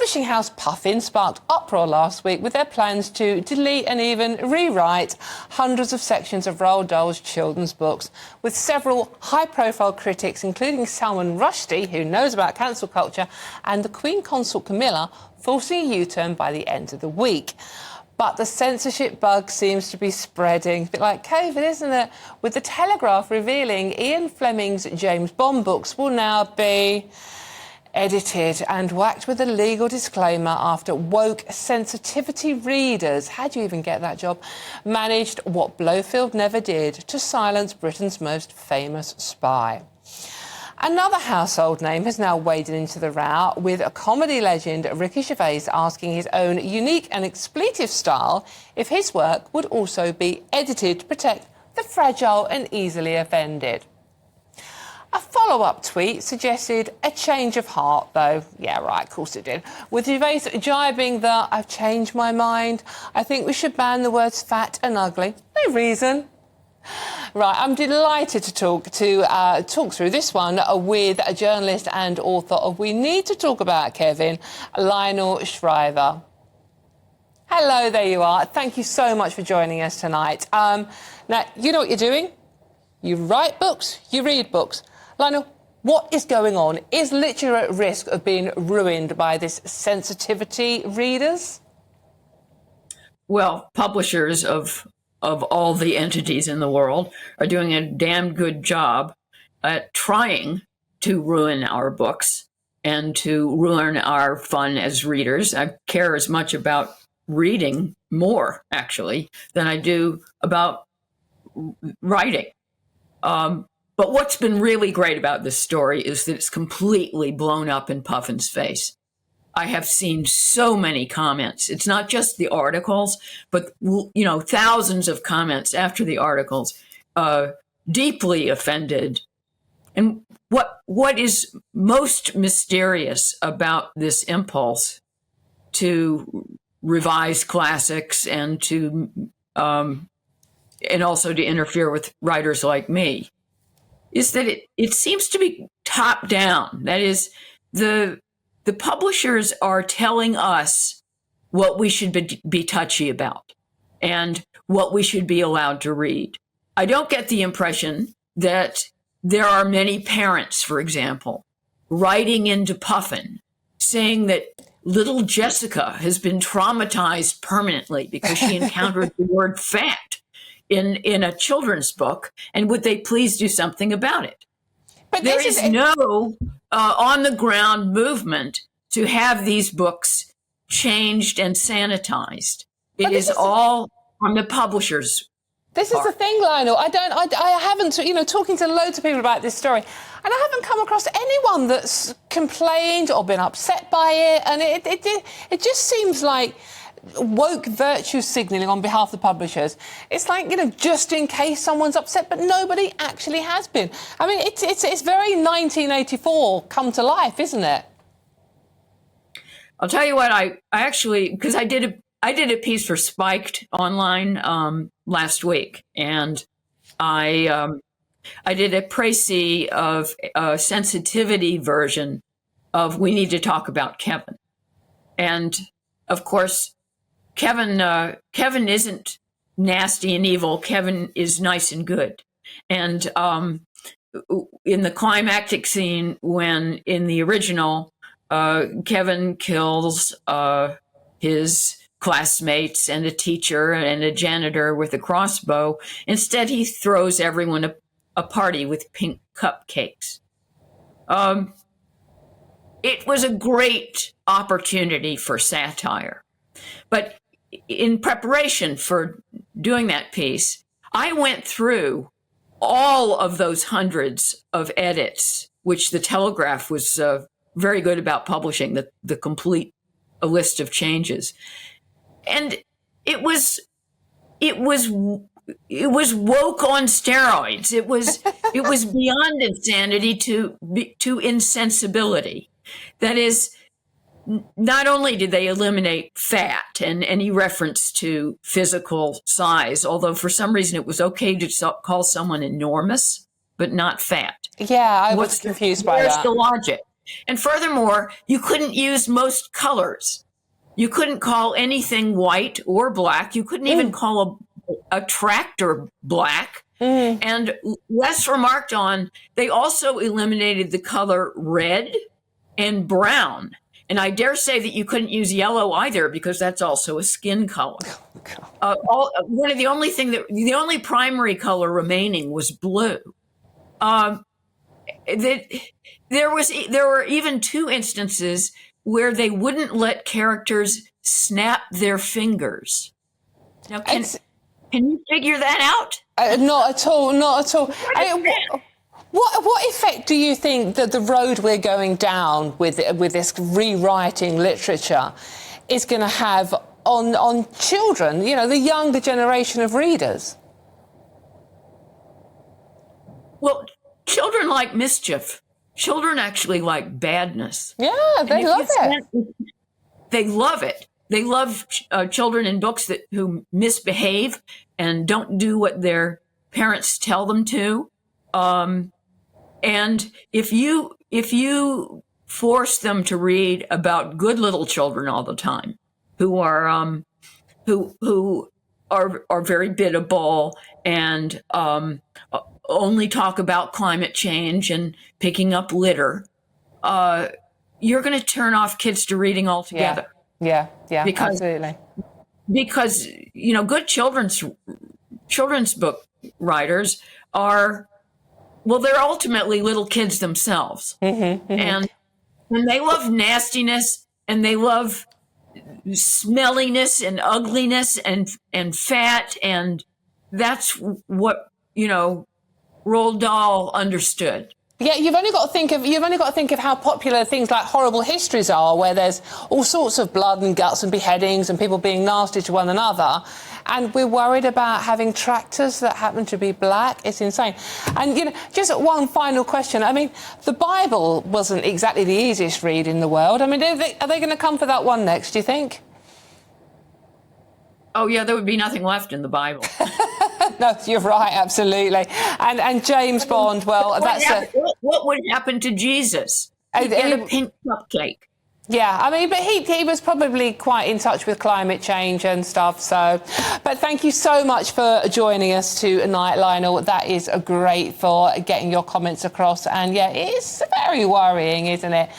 Publishing house Puffin sparked uproar last week with their plans to delete and even rewrite hundreds of sections of Roald Dahl's children's books, with several high-profile critics, including Salman Rushdie, who knows about cancel culture, and the Queen Consort Camilla, forcing a U-turn by the end of the week. But the censorship bug seems to be spreading, a bit like COVID, isn't it? With The Telegraph revealing Ian Fleming's James Bond books will now be edited and whacked with a legal disclaimer after woke sensitivity readers, how'd you even get that job, managed what Blofeld never did, to silence Britain's most famous spy. Another household name has now waded into the row, with a comedy legend Ricky Gervais asking his own unique and expletive style if his work would also be edited to protect the fragile and easily offended. A follow-up tweet suggested a change of heart, though. Yeah, right, of course it did. With Gervais jibing that, "I've changed my mind. I think we should ban the words fat and ugly." No reason. Right, I'm delighted to talk through this one with a journalist and author of We Need to Talk About Kevin, Lionel Shriver. Hello, there you are. Thank you so much for joining us tonight. Now, you know what you're doing? You write books, you read books. Lionel, what is going on? Is literature at risk of being ruined by this sensitivity readers? Well, publishers of all the entities in the world are doing a damn good job at trying to ruin our books and to ruin our fun as readers. I care as much about reading more, actually, than I do about writing. But what's been really great about this story is that it's completely blown up in Puffin's face. I have seen so many comments. It's not just the articles, but, you know, thousands of comments after the articles, deeply offended. And what is most mysterious about this impulse to revise classics and to and also to interfere with writers like me is that it seems to be top down. That is, the publishers are telling us what we should be touchy about and what we should be allowed to read. I don't get the impression that there are many parents, for example, writing into Puffin saying that little Jessica has been traumatized permanently because she encountered the word fat in a children's book, and would they please do something about it? But there is no on-the-ground movement to have these books changed and sanitized. It is all on the publishers. This is the thing, Lionel. I haven't, you know, talking to loads of people about this story, and I haven't come across anyone that's complained or been upset by it. And it just seems like woke virtue signalling on behalf of the publishers. It's like, you know, just in case someone's upset, but nobody actually has been. I mean, it's very 1984 come to life, isn't it? I'll tell you what, I actually, because I did a piece for Spiked online last week, and I did a précis of a sensitivity version of We Need to Talk About Kevin. And of course, Kevin isn't nasty and evil. Kevin is nice and good. And in the climactic scene, when in the original, Kevin kills his classmates and a teacher and a janitor with a crossbow, instead he throws everyone a party with pink cupcakes. It was a great opportunity for satire. But in preparation for doing that piece, I went through all of those hundreds of edits, which the Telegraph was very good about publishing, the complete list of changes. And it was woke on steroids. It was beyond insanity to insensibility. That is, not only did they eliminate fat and any reference to physical size, although for some reason it was okay to call someone enormous, but not fat. Yeah, I was confused by that. Where's the logic? And furthermore, you couldn't use most colors. You couldn't call anything white or black. You couldn't even call a tractor black. And less remarked on, they also eliminated the color red and brown. And I dare say that you couldn't use yellow either, because that's also a skin color. The only primary color remaining was blue. There were even 2 instances where they wouldn't let characters snap their fingers. Now, can you figure that out? Not at all. Not at all. What effect do you think that the road we're going down with this rewriting literature is going to have on children? The younger generation of readers. Well, children like mischief. Children actually like badness. Yeah, they love it. They love it. They love children in books who misbehave and don't do what their parents tell them to. And if you force them to read about good little children all the time, who are very biddable and only talk about climate change and picking up litter, you're going to turn off kids to reading altogether. Yeah, absolutely. Because good children's book writers they're ultimately little kids themselves, and they love nastiness, and they love smelliness and ugliness and fat, and that's what Roald Dahl understood. Yeah, you've only got to think of how popular things like horrible histories are, where there's all sorts of blood and guts and beheadings and people being nasty to one another, and we're worried about having tractors that happen to be black. It's insane. And just one final question. I mean, the Bible wasn't exactly the easiest read in the world. I mean, are they going to come for that one next, do you think? Oh yeah, there would be nothing left in the Bible. No, you're right, absolutely. And James Bond, well, what would happen to Jesus? He'd get a pink cupcake. Yeah, I mean, but he was probably quite in touch with climate change and stuff. So, but thank you so much for joining us tonight, Lionel. That is great for getting your comments across. And yeah, it's very worrying, isn't it?